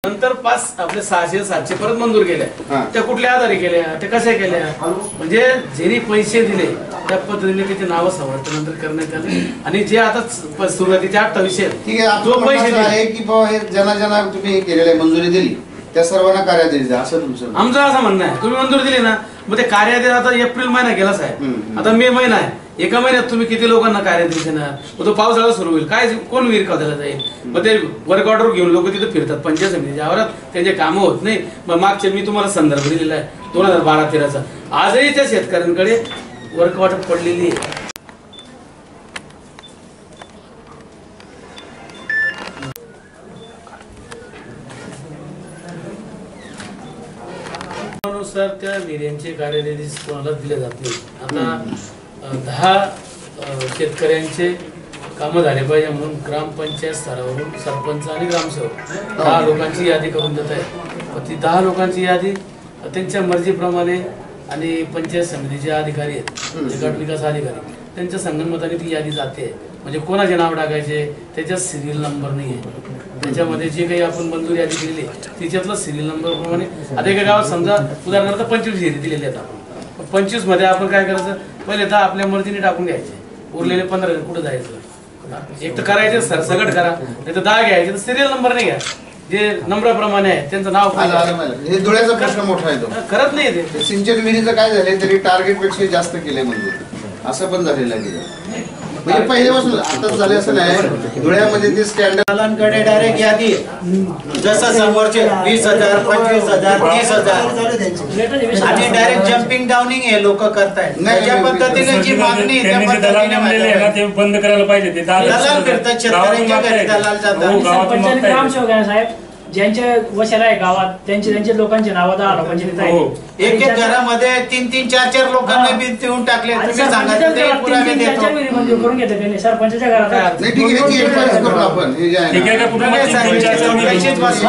नंतर 5 आपले 600 700 परत मंजूर केल्या त्या कुठल्या आधारे केल्या त्या कशा केल्या म्हणजे ज्यांनी पैसे दिले त्या पद्धतीने त्याची नाव समर्थनानंतर करण्यात आले आणि जे आता सुरुवातीच्या 28 ठीक आहे जो पैसे आहे की बाबा हे ज्यांना तुम्ही केलेले मंजुरी दिली त्या सर्वांना कार्यादेश द्या असं तुमचं आमचं असं म्हणणं आहे। तुम्ही मंजूर दिली ना मग ते कार्यादेश आता एप्रिल महिना गेलाच आहे, आता मे महिना आहे, एका महिन्यात तुम्ही किती लोकांना कार्यादेश देणार? मग तो पावसाळा सुरू होईल काय कोण विहीर खोदायला जाईल? मग ते वर्क ऑर्डर घेऊन लोक तिथे फिरतात पंचायत समितीच्या आवारात, त्यांचे कामं होत नाही। मग मागच्या मी तुम्हाला संदर्भ दिलेला आहे 2012-13चा, आजही त्या शेतकऱ्यांकडे वर्क ऑर्डर पडलेली आहे। सर त्या विहिरींचे कार्यादेश कोणाला दिले जात नाही। आता 10 शेतकऱ्यांचे कामं झाले पाहिजे म्हणून ग्रामपंचायत स्तरावरून सरपंच आणि ग्रामसेवक 10 लोकांची यादी करून देत आहे। ती 10 लोकांची यादी त्यांच्या मर्जीप्रमाणे आणि पंचायत समितीचे अधिकारी आहेत, गट विकास अधिकारी, त्यांच्या संगनमताने ती यादी जाते। म्हणजे कोणाचे नाव टाकायचे त्याच्यात सिरियल नंबर नाही आहे, त्याच्यामध्ये जे काही आपण मंजुरी यादी दिलेली तिच्यातलं सिरियल नंबर प्रमाणे आता एका गावात समजा उदाहरणार्थ 25 विहिरी दिलेली आहेत, आपण 25 मध्ये आपण काय करायचं पहिले 10 आपल्या मर्जीने टाकून घ्यायचे, उरलेले 15 कुठे जायचं? एक तर करायचे सरसकट करा, नाही तर 10 घ्यायचे तर सिरियल नंबर नाही घ्या, जे नंबराप्रमाणे आहे त्यांचं नाव हे धुळ्याचा प्रश्न मोठा आहे, तो करत नाही ते सिंचन विहिरीचं काय झालंय तरी टार्गेट पेक्षा जास्त केलंय मंजूर असं पण झालेलं आहे। म्हणजे पहिल्यापासून आताच झाले असं नाही, धुळ्यामध्ये ते स्कॅन्डलकडे डायरेक्ट यादी जसं समोरचे 20,000 25,000 30,000 आणि डायरेक्ट जम्पिंग डाऊनिंग हे लोक करतायत। त्याच्या पद्धतीने जी मागणी त्या पद्धतीने ते बंद करायला पाहिजे। ते दलाल फिरतात, शेतकऱ्यांच्या घरी दलाल जातात। ग्रामसेवक साहेब ज्यांच्या वशाला आहे गावात त्यांचे लोकांचे नाव 10 लोकांचे एक एक घरामध्ये 3-3 4-4 लोकांना बी देऊन टाकले। तुम्ही सांगा ते पुरावे देतो करून घेतले त्यांनी सरपंचाच्या घरात नाही, ठीक आहे याची एन्क्वायरी करू आपण, हे जे आहे ना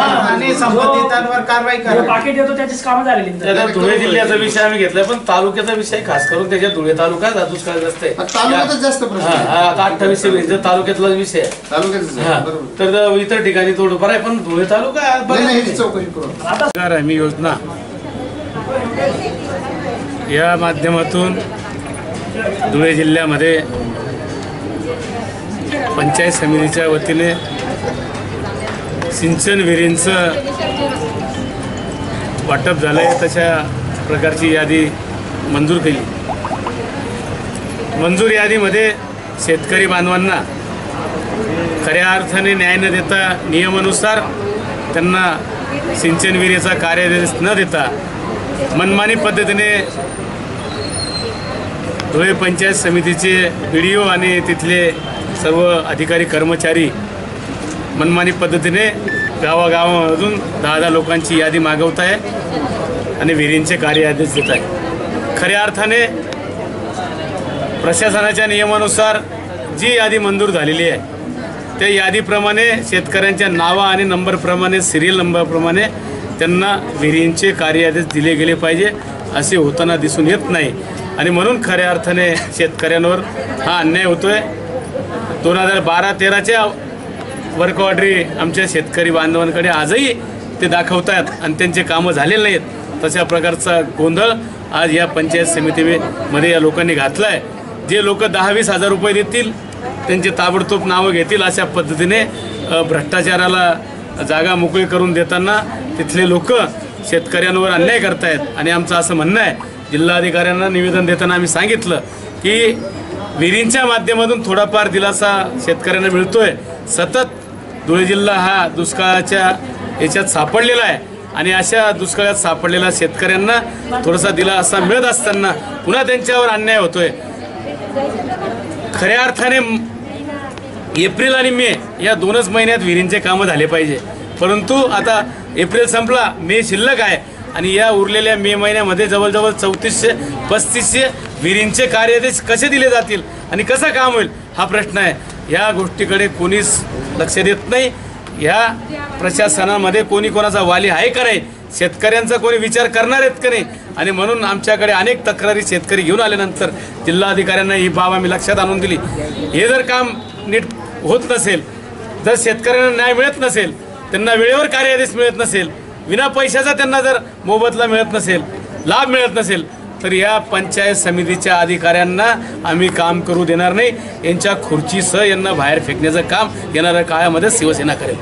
आणि संबंधितांवर कारवाई करा। पाकिट देतो त्याचीच कामं झालेली। धुळे जिल्ह्याचा विषय आम्ही घेतलाय, पण तालुक्याचा विषय खास करून त्याच्या धुळे तालुका दुष्काळग्रस्त आहे, तालुक्यातच जास्त प्रश्न आहे। आता 28 विहिरीचा तालुक्यातला विषय आहे, तालुक्यात तर इतर ठिकाणी थोडंफार आहे, पण धुळे तालुका चौकशी करू। आम्ही योजना या माध्यमातून धुळे जिल्ह्यामध्ये पंचायत समितीच्या वतीने सिंचन विहिरींचं वाटप झालंय, तशा प्रकारची यादी मंजूर केली। मंजूर यादीमध्ये शेतकरी बांधवांना खऱ्या अर्थाने न्याय न देता नियमानुसार त्यांना सिंचन विहिरीचा कार्यादेश न देता मनमानी पद्धतीने धुळे पंचायत समितीचे BDO आणि तिथले सर्व अधिकारी कर्मचारी मनमानी पद्धतीने गावागावामधून 10 लोकांची यादी मागवत आहे आणि विहिरींचे कार्यादेश देत आहे। खऱ्या अर्थाने प्रशासनाच्या नियमानुसार जी यादी मंजूर झालेली आहे त्या यादीप्रमाणे शेतकऱ्यांच्या नावा आणि नंबरप्रमाणे सिरियल नंबरप्रमाणे त्यांना विहिरींचे कार्यादेश दिले गेले पाहिजे, असे होताना दिसून येत नाही आणि म्हणून खऱ्या अर्थाने शेतकऱ्यांवर हा अन्याय होतोय। 2012-13च्या वर्क ऑर्डरी आमच्या शेतकरी बांधवांकडे आजही ते दाखवत आहेत आणि त्यांचे कामं झालेले नाहीत। तशा प्रकारचा गोंधळ आज या पंचायत समितीमध्ये या लोकांनी घातला आहे। जे लोक 10-20 हजार रुपये देतील त्यांचे ताबडतोब नावं घेतील अशा पद्धतीने भ्रष्टाचाराला जागा मोकळी करून देताना तिथले लोक शेतकऱ्यांवर अन्याय करतायत आणि आमचं असं म्हणणं आहे, जिल्हाधिकाऱ्यांना निवेदन देताना आम्ही सांगितलं की विहिरींच्या माध्यमातून थोडाफार दिलासा शेतकऱ्यांना मिळतोय। सतत धुळे जिल्हा हा दुष्काळाच्या याच्यात सापडलेला आहे आणि अशा दुष्काळात सापडलेल्या शेतकऱ्यांना थोडासा दिलासा मिळत असताना पुन्हा त्यांच्यावर अन्याय होतोय। खऱ्या अर्थाने एप्रिल आणि मे या 2च महिन्यात विहिरींचे कामं झाले पाहिजे, परंतु आता एप्रिल संपला, मे शिल्लक आहे आणि या उरलेल्या मे महिन्यामध्ये जवळजवळ 3400-3500 विहिरींचे कार्यादेश कसे दिले जातील आणि कसं काम होईल हा प्रश्न आहे। या गोष्टीकडे कोणीच लक्ष देत नाही। या प्रशासनामध्ये कोणी कोणाचा वाली आहे का नाही, शेतकऱ्यांचा कोणी विचार करणार आहेत का नाही, आणि म्हणून आमच्याकडे अनेक तक्रारी शेतकरी घेऊन आल्यानंतर जिल्हाधिकाऱ्यांना ही बाब आम्ही लक्षात आणून दिली। हे जर काम नीट होत नसेल, जर शेतकऱ्यांना न्याय मिळत नसेल त्यांना वेळेवर कार्यादेश मिळत नसेल, विना पैशाचा त्यांना जर मोबदला मिळत नसेल, लाभ मिळत नसेल, तर या पंचायत समितीच्या अधिकाऱ्यांना आम्ही काम करू देणार नाही. यांच्या खुर्चीसह यांना बाहेर फेकण्याचं काम येणाऱ्या काळामध्ये शिवसेना करेल.